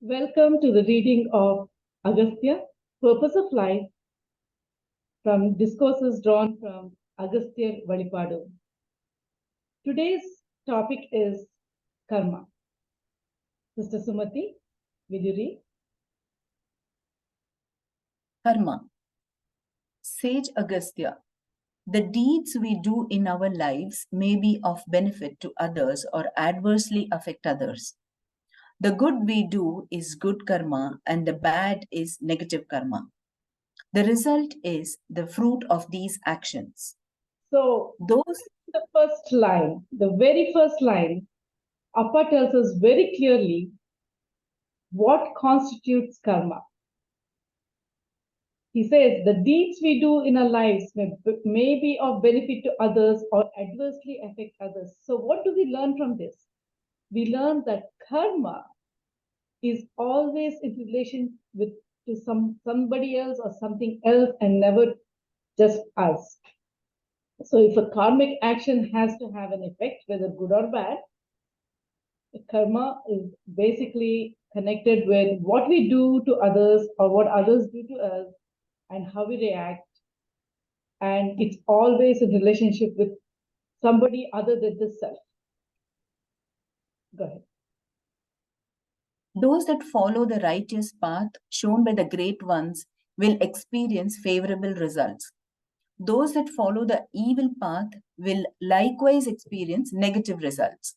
Welcome to the reading of Agastya, Purpose of Life, from discourses drawn from Agastya Valipadu. Today's topic is karma. Sister Sumati, will you read? Karma. Sage Agastya. The deeds we do in our lives may be of benefit to others or adversely affect others. The good we do is good karma and the bad is negative karma. The result is the fruit of these actions. So, the first line, the very first line, Appa tells us very clearly what constitutes karma. He says the deeds we do in our lives may be of benefit to others or adversely affect others. So, what do we learn from this? We learn that karma is always in relation to somebody else or something else and never just us. So if a karmic action has to have an effect, whether good or bad, karma is basically connected with what we do to others or what others do to us and how we react. And it's always in relationship with somebody other than the self. Go ahead. Those that follow the righteous path shown by the great ones will experience favorable results. Those that follow the evil path will likewise experience negative results.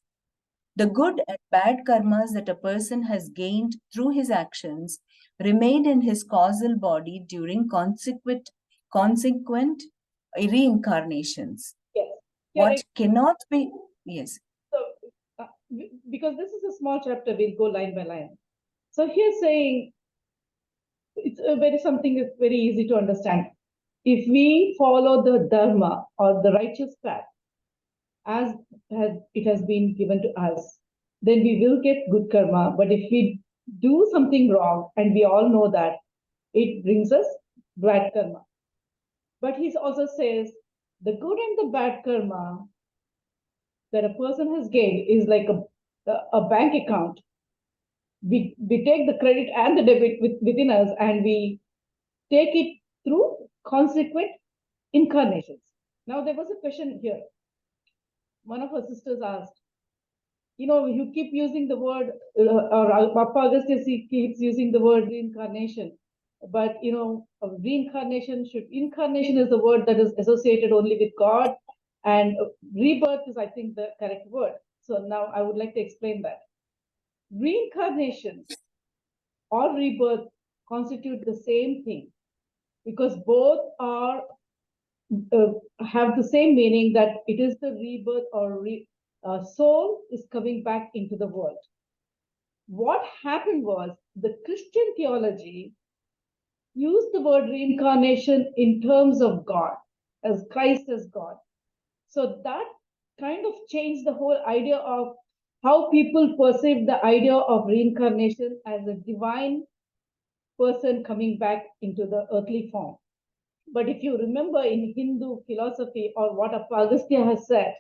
The good and bad karmas that a person has gained through his actions remain in his causal body during consequent reincarnations. Yes. What cannot be, yes. So, because this is a small chapter, we'll go line by line. So here saying, it's something that's very easy to understand. If we follow the dharma or the righteous path, as it has been given to us, then we will get good karma. But if we do something wrong, and we all know that, it brings us bad karma. But he also says the good and the bad karma that a person has gained is like a bank account. We take the credit and the debit within us, and we take it through consequent incarnations. Now, there was a question here. One of our sisters asked, you keep using the word, or Papa Agastya keeps using the word reincarnation. But, incarnation is the word that is associated only with God, and rebirth is, I think, the correct word. So now I would like to explain that. Reincarnation or rebirth constitute the same thing because both are have the same meaning, that it is the rebirth or soul is coming back into the world. What happened was the Christian theology used the word reincarnation in terms of God, as Christ as God. So that kind of changed the whole idea of how people perceive the idea of reincarnation as a divine person coming back into the earthly form. But if you remember in Hindu philosophy, or what Agastya has said,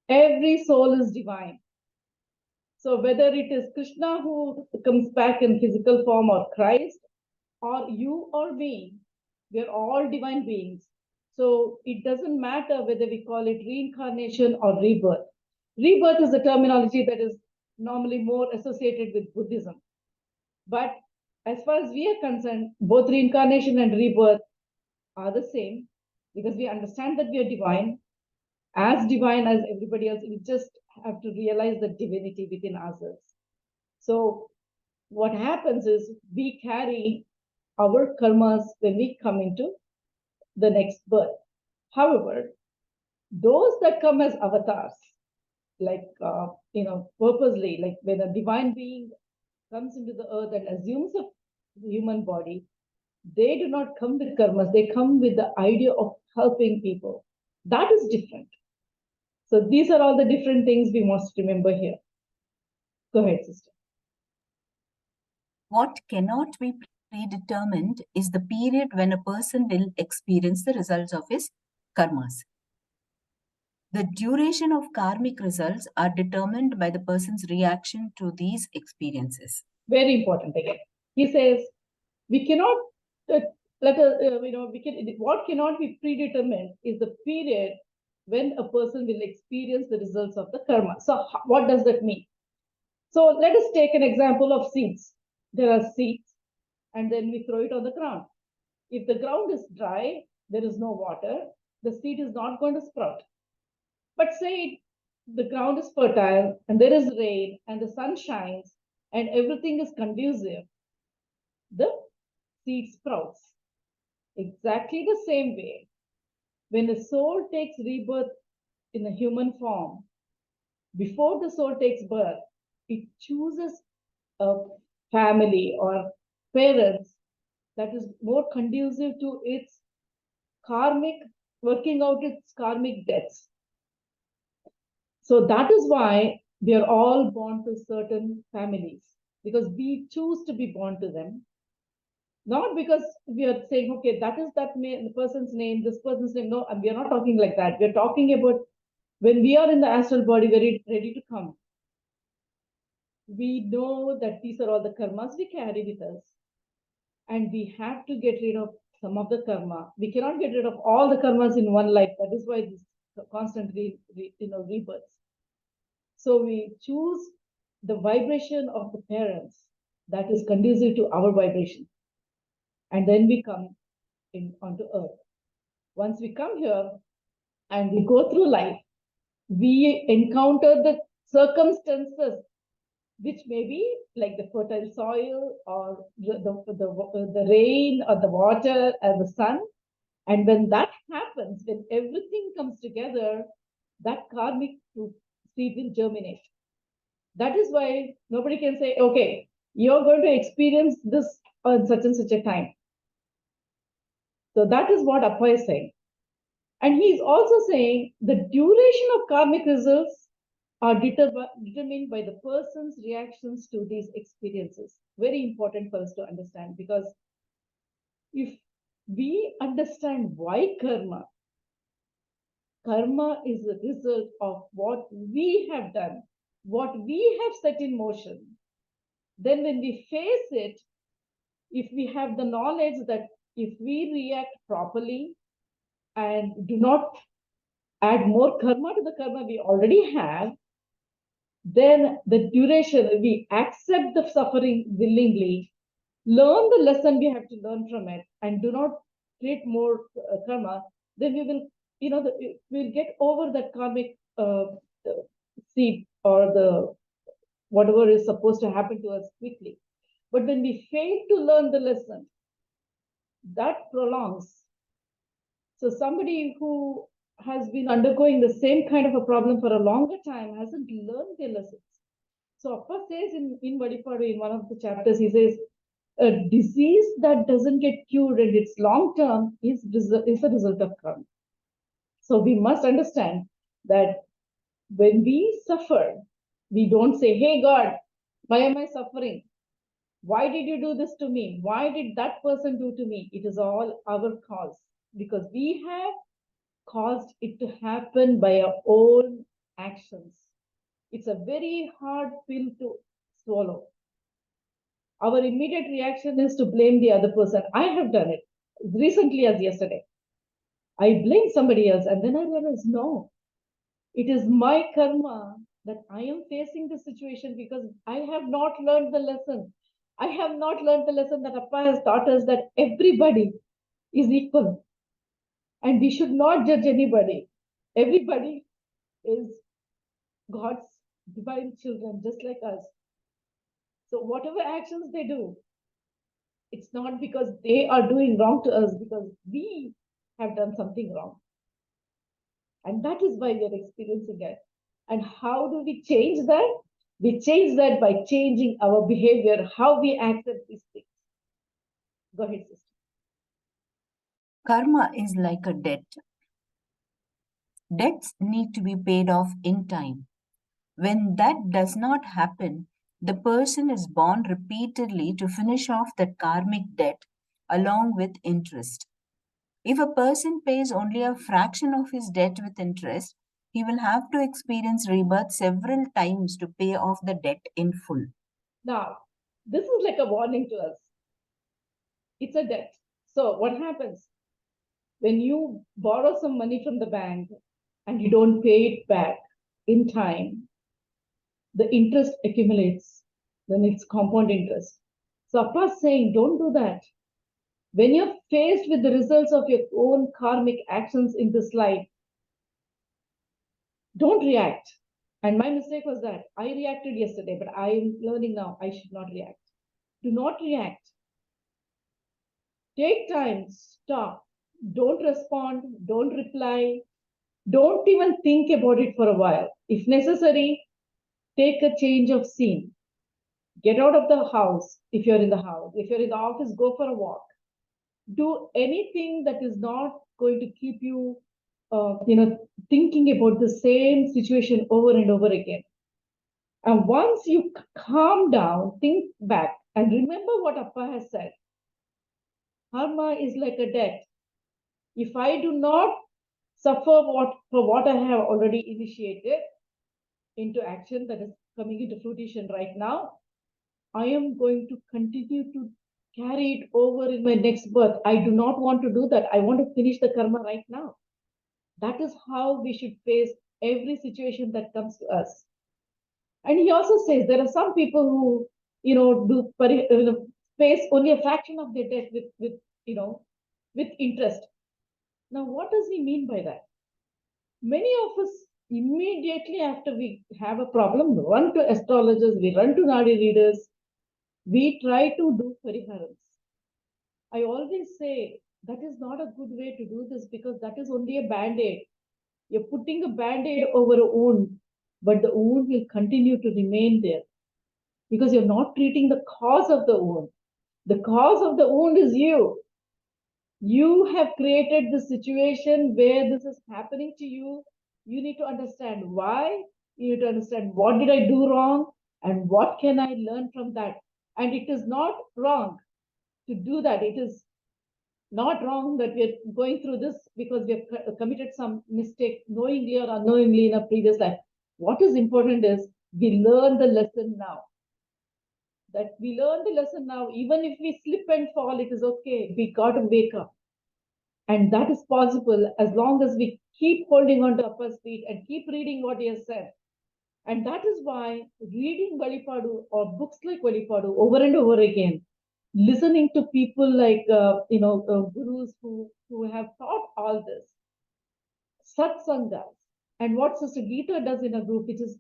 every soul is divine. So whether it is Krishna who comes back in physical form, or Christ, or you or me, we're all divine beings. So it doesn't matter whether we call it reincarnation or rebirth. Rebirth is a terminology that is normally more associated with Buddhism. But as far as we are concerned, both reincarnation and rebirth are the same, because we understand that we are divine as everybody else. We just have to realize the divinity within ourselves. So what happens is we carry our karmas when we come into the next birth. However, those that come as avatars, like purposely, like when a divine being comes into the earth and assumes a human body, they do not come with karmas. They come with the idea of helping people. That is different. So these are all the different things we must remember here. Go ahead, sister. What cannot be predetermined is the period when a person will experience the results of his karmas. The duration of karmic results are determined by the person's reaction to these experiences. Very important again. He says, we cannot what cannot be predetermined is the period when a person will experience the results of the karma. So what does that mean? So let us take an example of seeds. There are seeds, and then we throw it on the ground. If the ground is dry, there is no water, the seed is not going to sprout. But say the ground is fertile and there is rain and the sun shines and everything is conducive, the seed sprouts. Exactly the same way, when a soul takes rebirth in a human form, before the soul takes birth, it chooses a family or parents that is more conducive to its karmic, working out its karmic debts. So that is why we are all born to certain families, because we choose to be born to them. Not because we are saying, okay, that is the person's name, this person's name. No, we are not talking like that. We are talking about when we are in the astral body, very ready to come. We know that these are all the karmas we carry with us, and we have to get rid of some of the karma. We cannot get rid of all the karmas in one life. That is why this constantly, rebirths. So we choose the vibration of the parents that is conducive to our vibration, and then we come onto earth. Once we come here and we go through life, we encounter the circumstances which may be like the fertile soil or the rain or the water or the sun. And when that happens, when everything comes together, that karmic seed will germinate. That is why nobody can say, okay, you're going to experience this on such and such a time. So that is what Appa is saying. And he is also saying the duration of karmic results are determined by the person's reactions to these experiences. Very important for us to understand, because if we understand why karma is the result of what we have done, what we have set in motion, then when we face it, if we have the knowledge that if we react properly and do not add more karma to the karma we already have, then the duration, we accept the suffering willingly, learn the lesson we have to learn from it, and do not create more karma, then we will, we'll get over that karmic seed or the whatever is supposed to happen to us quickly. But when we fail to learn the lesson, that prolongs. So somebody who has been undergoing the same kind of a problem for a longer time hasn't learned their lessons. So Appa says in Vadipadu, in one of the chapters, he says, a disease that doesn't get cured and it's long term is a result of karma. So we must understand that when we suffer, we don't say, hey God, why am I suffering? Why did you do this to me? Why did that person do to me? It is all our cause, because we have caused it to happen by our own actions. It's a very hard pill to swallow. Our immediate reaction is to blame the other person. I have done it recently as yesterday. I blame somebody else, and then I realize, no, it is my karma that I am facing the situation because I have not learned the lesson. I have not learned the lesson that Appa has taught us, that everybody is equal and we should not judge anybody. Everybody is God's divine children, just like us. So whatever actions they do, it's not because they are doing wrong to us, because we have done something wrong. And that is why we are experiencing it. And how do we change that? We change that by changing our behavior, how we accept these things. Go ahead, sister. Karma is like a debt. Debts need to be paid off in time. When that does not happen, the person is born repeatedly to finish off that karmic debt along with interest. If a person pays only a fraction of his debt with interest, he will have to experience rebirth several times to pay off the debt in full. Now, This is like a warning to us. It's a debt. So what happens when you borrow some money from the bank and you don't pay it back in time? The interest accumulates, then it's compound interest. So Appa's saying, don't do that. When you're faced with the results of your own karmic actions in this life, don't react. And my mistake was that I reacted yesterday, but I am learning now I should not react. Do not react. Take time, stop. Don't respond, don't reply, don't even think about it for a while. If necessary, take a change of scene. Get out of the house if you're in the house. If you're in the office, go for a walk. Do anything that is not going to keep you, thinking about the same situation over and over again. And once you calm down, think back and remember what Appa has said. Karma is like a debt. If I do not suffer for what I have already initiated into action that is coming into fruition right now, I am going to continue to carry it over in my next birth. I do not want to do that. I want to finish the karma right now. That is how we should face every situation that comes to us. And he also says there are some people who, face only a fraction of their debt with interest. Now, what does he mean by that? Many of us immediately after we have a problem run to astrologers, we run to Nadi readers, we try to do pariharams. I always say that is not a good way to do this because that is only a band-aid. You're putting a band-aid over a wound, but the wound will continue to remain there because you're not treating the cause of the wound. The cause of the wound is you. You have created the situation where this is happening to you. You need to understand why. You need to understand what did I do wrong and what can I learn from that. And it is not wrong to do that. It is not wrong that we're going through this because we have committed some mistake knowingly or unknowingly in a previous life. What is important is we learn the lesson now. That we learn the lesson now, even if we slip and fall, it is okay. We got to wake up. And that is possible as long as we keep holding on to Appa's feet and keep reading what he has said. And that is why reading Valipadu or books like Valipadu over and over again, listening to people like, gurus who have taught all this, satsangas, and what Sister Geeta does in a group, which is,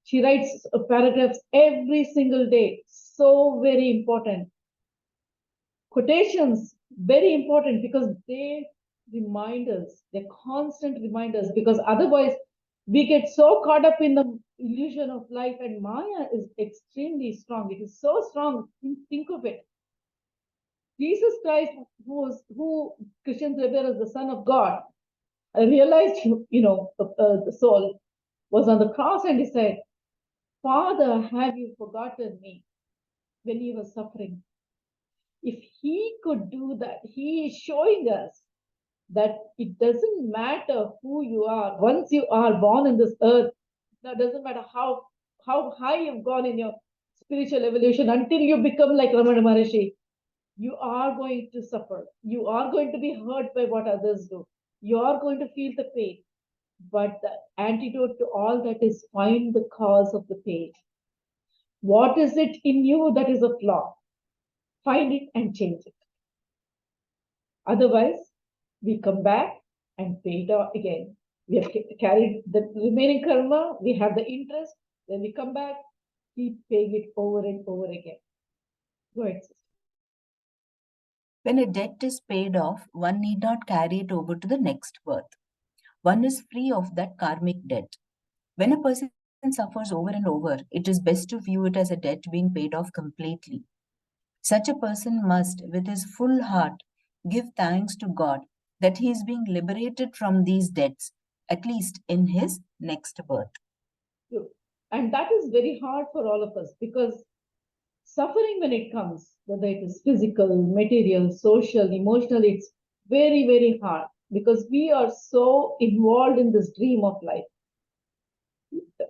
she writes paragraphs every single day. So very important. Quotations, very important because they remind us, they're constant reminders because otherwise we get so caught up in the illusion of life and Maya is extremely strong. It is so strong. Think of it. Jesus Christ, who Christians revere as the Son of God, realized, the soul was on the cross and he said, Father, have you forgotten me when he was suffering? If he could do that, he is showing us that it doesn't matter who you are. Once you are born in this earth, that doesn't matter how high you've gone in your spiritual evolution until you become like Ramana Maharishi, you are going to suffer. You are going to be hurt by what others do. You are going to feel the pain. But the antidote to all that is find the cause of the pain. What is it in you that is a flaw? Find it and change it. Otherwise, we come back and pay it off again. We have carried the remaining karma, we have the interest, then we come back, keep paying it over and over again. Go ahead, sister. When a debt is paid off, one need not carry it over to the next birth. One is free of that karmic debt. When a person suffers over and over, it is best to view it as a debt being paid off completely. Such a person must, with his full heart, give thanks to God that he is being liberated from these debts, at least in his next birth. True. And that is very hard for all of us because suffering when it comes, whether it is physical, material, social, emotional, it's very, very hard because we are so involved in this dream of life.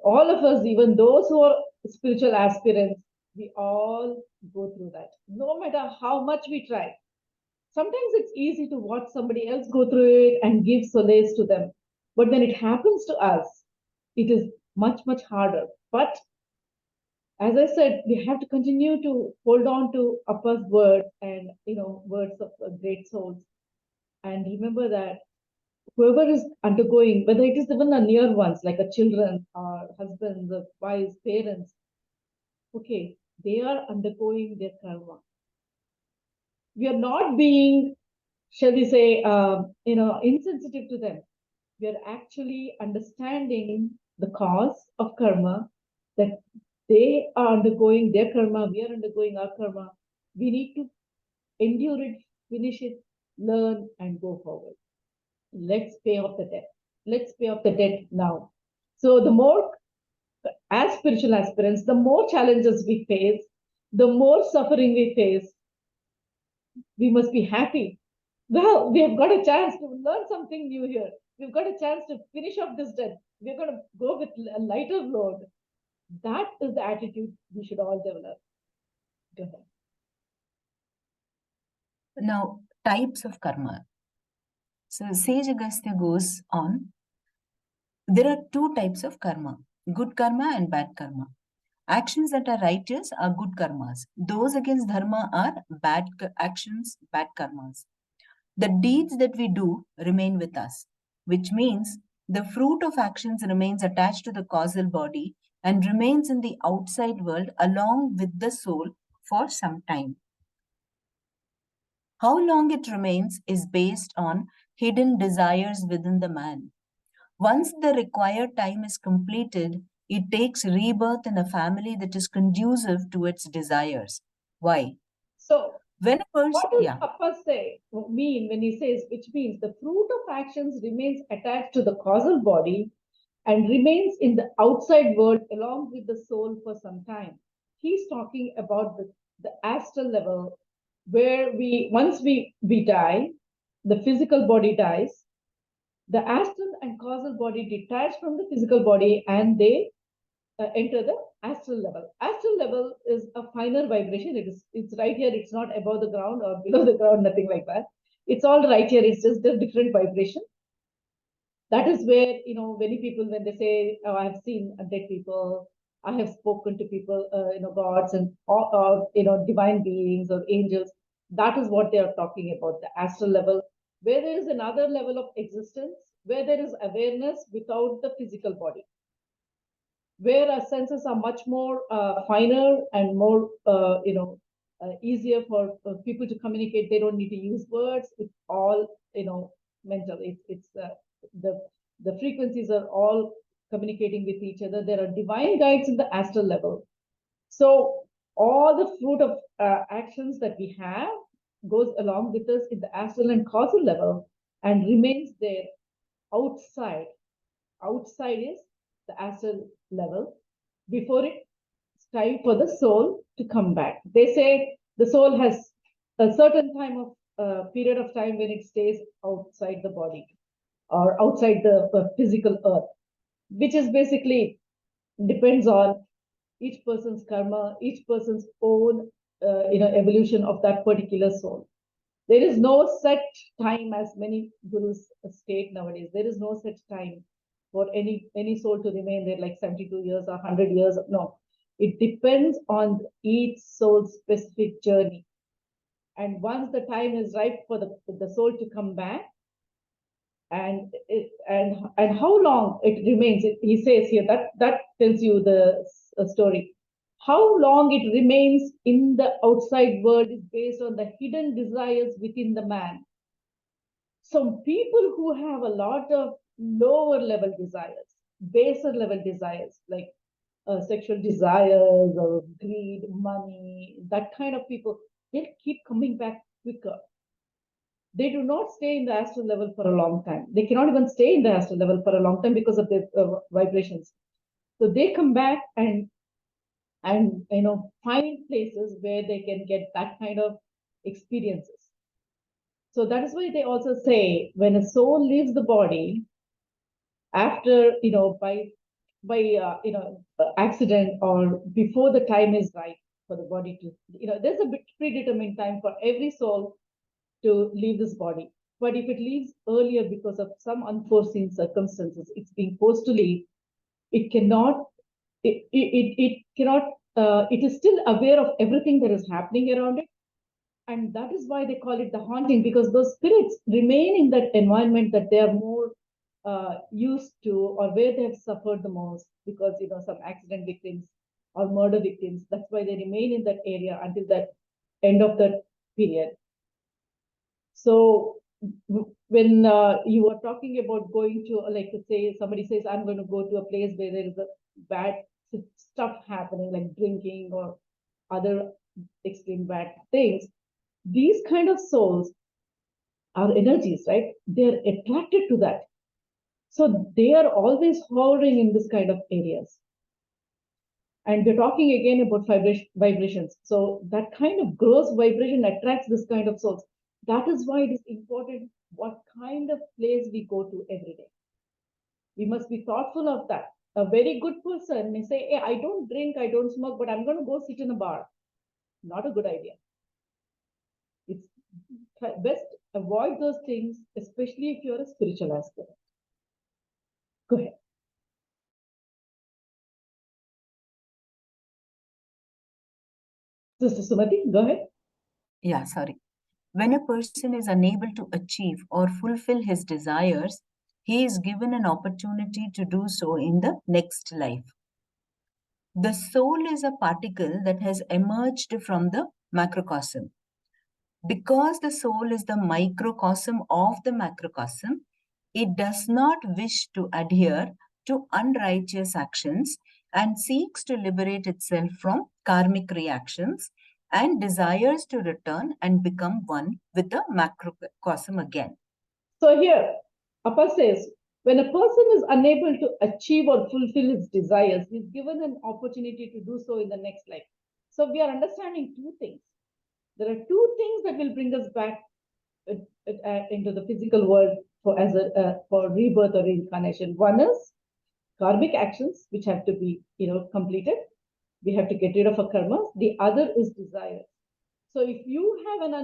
All of us, even those who are spiritual aspirants, We all go through that, no matter how much we try. Sometimes it's easy to watch somebody else go through it and give solace to them. But when it happens to us, it is much, much harder. But as I said, we have to continue to hold on to Appa's word and words of great souls, and remember that whoever is undergoing, whether it is even a near ones like a children or husbands or wives, parents, okay, they are undergoing their karma. We are not being, shall we say, insensitive to them. We are actually understanding the cause of karma, that they are undergoing their karma, we are undergoing our karma. We need to endure it, finish it, learn, and go forward. Let's pay off the debt. Let's pay off the debt now. So the more, as spiritual aspirants, the more challenges we face, the more suffering we face, we must be happy. Well, we have got a chance to learn something new here. We've got a chance to finish off this debt. We're going to go with a lighter load. That is the attitude we should all develop. Go ahead. Now, types of karma. So Sage Agastya goes on. There are two types of karma, good karma and bad karma. Actions that are righteous are good karmas. Those against dharma are bad actions, bad karmas. The deeds that we do remain with us, which means the fruit of actions remains attached to the causal body and remains in the outside world along with the soul for some time. How long it remains is based on hidden desires within the man. Once the required time is completed, it takes rebirth in a family that is conducive to its desires. Why? So, when a person, what does Appa mean when he says, which means the fruit of actions remains attached to the causal body and remains in the outside world along with the soul for some time? He's talking about the astral level, where once we die, the physical body dies, the astral and causal body detach from the physical body, and they enter the astral level. Astral level is a finer vibration. It's right here. It's not above the ground or below the ground, nothing like that. It's all right here. It's just a different vibration. That is where, many people, when they say, oh, I have seen dead people, I have spoken to people, gods and or divine beings or angels. That is what they are talking about, the astral level, where there is another level of existence, where there is awareness without the physical body, where our senses are much more finer and more, easier for people to communicate. They don't need to use words. It's all, mental. It's the the frequencies are all communicating with each other. There are divine guides in the astral level. So all the fruit of actions that we have goes along with us in the astral and causal level and remains there outside. Outside is the astral level before it's time for the soul to come back. They say the soul has a certain time of period of time when it stays outside the body or outside the physical earth, which is basically depends on each person's karma, each person's own evolution of that particular soul. There is no set time, as many gurus state nowadays. There is no set time for any soul to remain there like 72 years or 100 years. No, it depends on each soul's specific journey. And once the time is right for the soul to come back, and how long it remains, he says here, that tells you the story. How long it remains in the outside world is based on the hidden desires within the man. Some people who have a lot of lower level desires, baser level desires, like sexual desires or greed, money, that kind of people, they'll keep coming back quicker. They do not stay in the astral level for a long time. They cannot even stay in the astral level for a long time because of the vibrations. So they come back and find places where they can get that kind of experiences. So that is why they also say when a soul leaves the body after by accident or before the time is right for the body to, there's a predetermined time for every soul to leave this body. But if it leaves earlier because of some unforeseen circumstances, it's being forced to leave, it cannot, it cannot, it is still aware of everything that is happening around it. And that is why they call it the haunting, because those spirits remain in that environment that they are more used to, or where they have suffered the most, because some accident victims or murder victims. That's why they remain in that area until that end of that period. So when you were talking about going to, like, say somebody says, I'm going to go to a place where there is a bad stuff happening, like drinking or other extreme bad things, these kind of souls are energies, right? They're attracted to that. So they are always hovering in this kind of areas. And we're talking again about vibrations. So that kind of gross vibration attracts this kind of souls. That is why it is important what kind of place we go to every day. We must be thoughtful of that. A very good person may say, hey, I don't drink, I don't smoke, but I'm going to go sit in a bar. Not a good idea. It's best avoid those things, especially if you're a spiritual aspirant. Go ahead. Sister Sumati, go ahead. Yeah, sorry. When a person is unable to achieve or fulfill his desires, he is given an opportunity to do so in the next life. The soul is a particle that has emerged from the macrocosm. Because the soul is the microcosm of the macrocosm, it does not wish to adhere to unrighteous actions and seeks to liberate itself from karmic reactions and desires to return and become one with the macrocosm again. So here, Appa says, when a person is unable to achieve or fulfill his desires, he is given an opportunity to do so in the next life. So we are understanding two things. There are two things that will bring us back into the physical world for rebirth or reincarnation. One is karmic actions, which have to be completed. We have to get rid of our karmas. The other is desire. So if you have an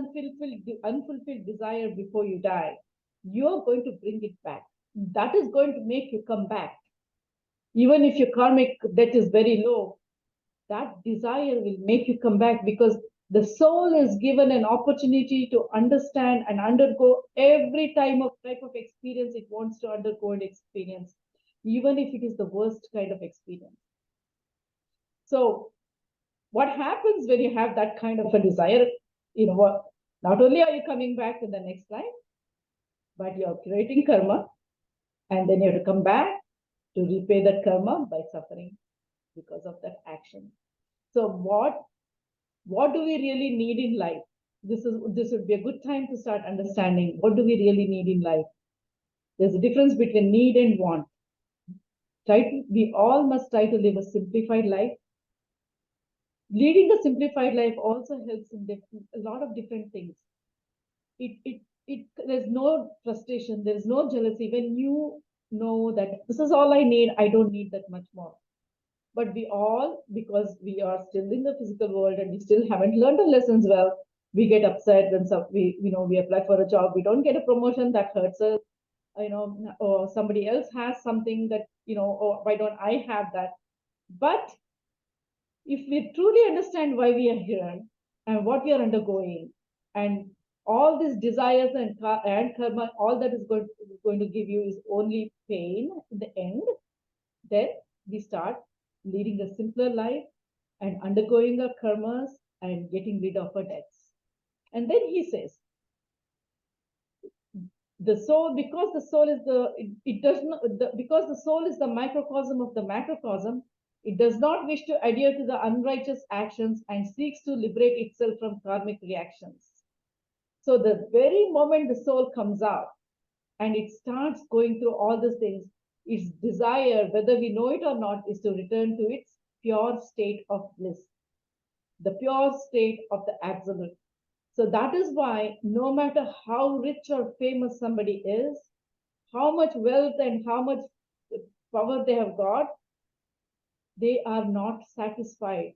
unfulfilled desire before you die, you're going to bring it back. That is going to make you come back. Even if your karmic debt is very low, that desire will make you come back, because the soul is given an opportunity to understand and undergo every type of experience it wants to undergo and experience, even if it is the worst kind of experience. So what happens when you have that kind of a desire? Not only are you coming back in the next life, but you're creating karma, and then you have to come back to repay that karma by suffering because of that action. So what do we really need in life? This would be a good time to start understanding what do we really need in life. There's a difference between need and want. We all must try to live a simplified life. Leading a simplified life also helps in a lot of different things. There's no frustration, there's no jealousy when you know that this is all I need, I don't need that much more. But we all, because we are still in the physical world and we still haven't learned the lessons well, we get upset when we apply for a job, we don't get a promotion, that hurts us, or somebody else has something that, or why don't I have that? But if we truly understand why we are here and what we are undergoing, and all these desires and karma, all that is going to give you is only pain in the end, then we start leading a simpler life and undergoing our karmas and getting rid of our debts. And then he says, the soul, because the soul is because the soul is the microcosm of the macrocosm, it does not wish to adhere to the unrighteous actions and seeks to liberate itself from karmic reactions. So the very moment the soul comes out and it starts going through all these things, its desire, whether we know it or not, is to return to its pure state of bliss, the pure state of the absolute. So that is why no matter how rich or famous somebody is, how much wealth and how much power they have got, they are not satisfied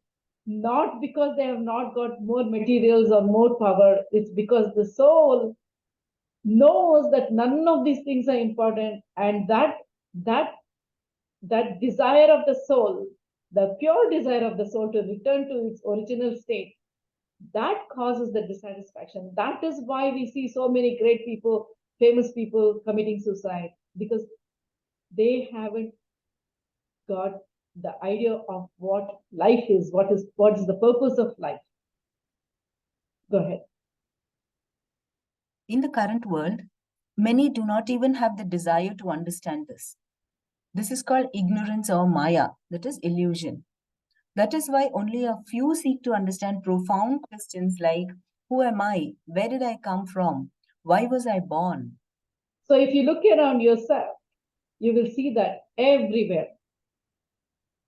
not because they have not got more materials or more power. It's because the soul knows that none of these things are important, and that that desire of the soul, the pure desire of the soul to return to its original state, that causes the dissatisfaction. That is why we see so many great people, famous people committing suicide, because they haven't got the idea of what life is, what is the purpose of life. Go ahead. In the current world, many do not even have the desire to understand this. This is called ignorance or Maya, that is illusion. That is why only a few seek to understand profound questions like who am I? Where did I come from? Why was I born? So if you look around yourself, you will see that everywhere,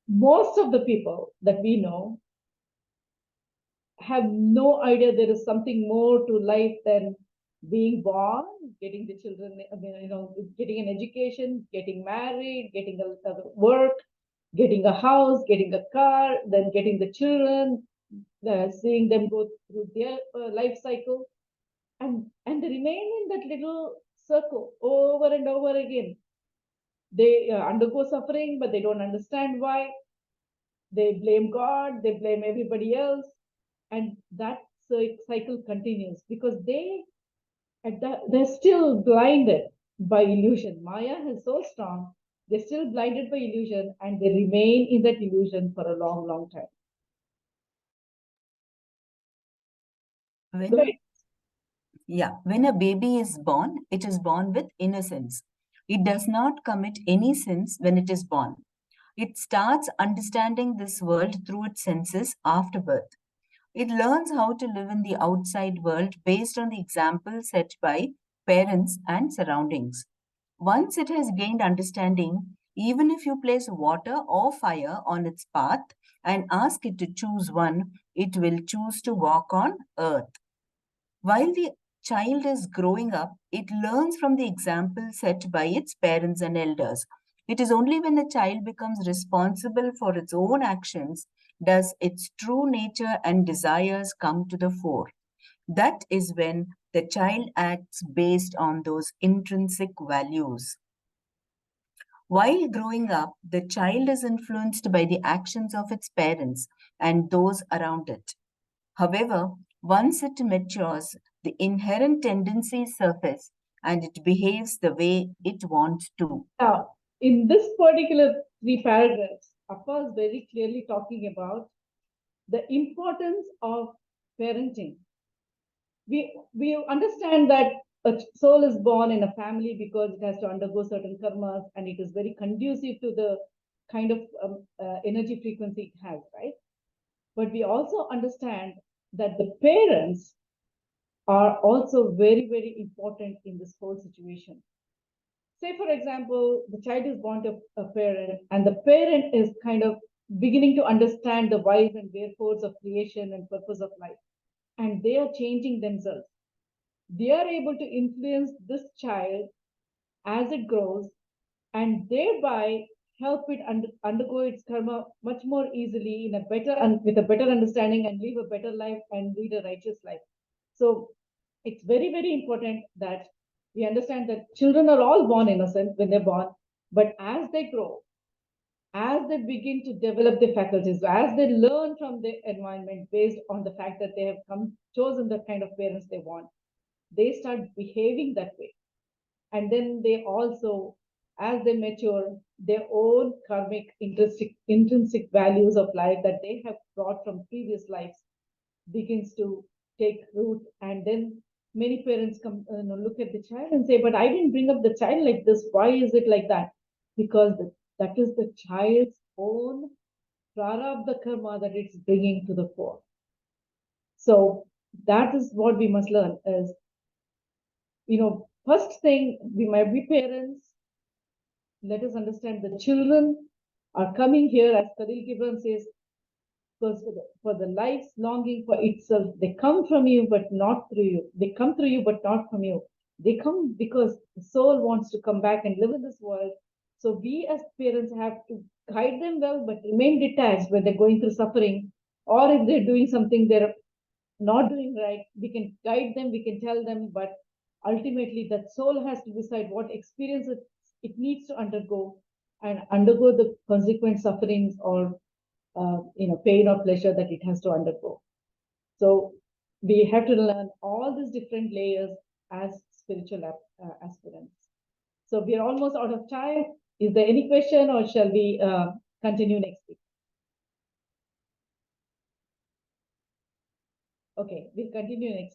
most of the people that we know have no idea there is something more to life than being born, getting the children, getting an education, getting married, getting a work, getting a house, getting a car, then getting the children, seeing them go through their life cycle, and they remain in that little circle over and over again. They undergo suffering, but they don't understand why. They blame God, they blame everybody else, and that cycle continues because they're still blinded by illusion. Maya is so strong, they're still blinded by illusion, and they remain in that illusion for a long, long time. When a baby is born, it is born with innocence. It does not commit any sins when it is born. It starts understanding this world through its senses after birth. It learns how to live in the outside world based on the example set by parents and surroundings. Once it has gained understanding, even if you place water or fire on its path and ask it to choose one, it will choose to walk on earth. While the child is growing up, it learns from the example set by its parents and elders. It is only when the child becomes responsible for its own actions does its true nature and desires come to the fore. That is when the child acts based on those intrinsic values. While growing up, the child is influenced by the actions of its parents and those around it. However, once it matures, the inherent tendencies surface and it behaves the way it wants to. Now, in this particular three paragraphs, Appa is very clearly talking about the importance of parenting. We understand that a soul is born in a family because it has to undergo certain karmas, and it is very conducive to the kind of energy frequency it has, right? But we also understand that the parents are also very, very important in this whole situation. Say, for example, the child is born to a parent, and the parent is kind of beginning to understand the whys and wherefores of creation and purpose of life, and they are changing themselves. They are able to influence this child as it grows, and thereby help it undergo its karma much more easily in a better and with a better understanding, and live a better life and lead a righteous life. So it's very, very important that we understand that children are all born innocent when they're born, but as they grow, as they begin to develop their faculties, as they learn from their environment based on the fact that they have chosen the kind of parents they want, they start behaving that way. And then they also, as they mature, their own karmic intrinsic values of life that they have brought from previous lives begins to take root. And then many parents come look at the child and say, but I didn't bring up the child like this, why is it like that? Because that is the child's own prarabdha karma that it's bringing to the fore. So that is what we must learn is, first thing, we might be parents. Let us understand the children are coming here, as Khalil Gibran says, because for the life's longing for itself, they come from you, but not through you. They come through you, but not from you. They come because the soul wants to come back and live in this world. So we as parents have to guide them well, but remain detached when they're going through suffering, or if they're doing something they're not doing right, we can guide them, we can tell them, but ultimately that soul has to decide what experience it needs to undergo, and undergo the consequent sufferings or pain or pleasure that it has to undergo. So we have to learn all these different layers as spiritual aspirants. So we are almost out of time. Is there any question, or shall we continue next week? Okay, we'll continue next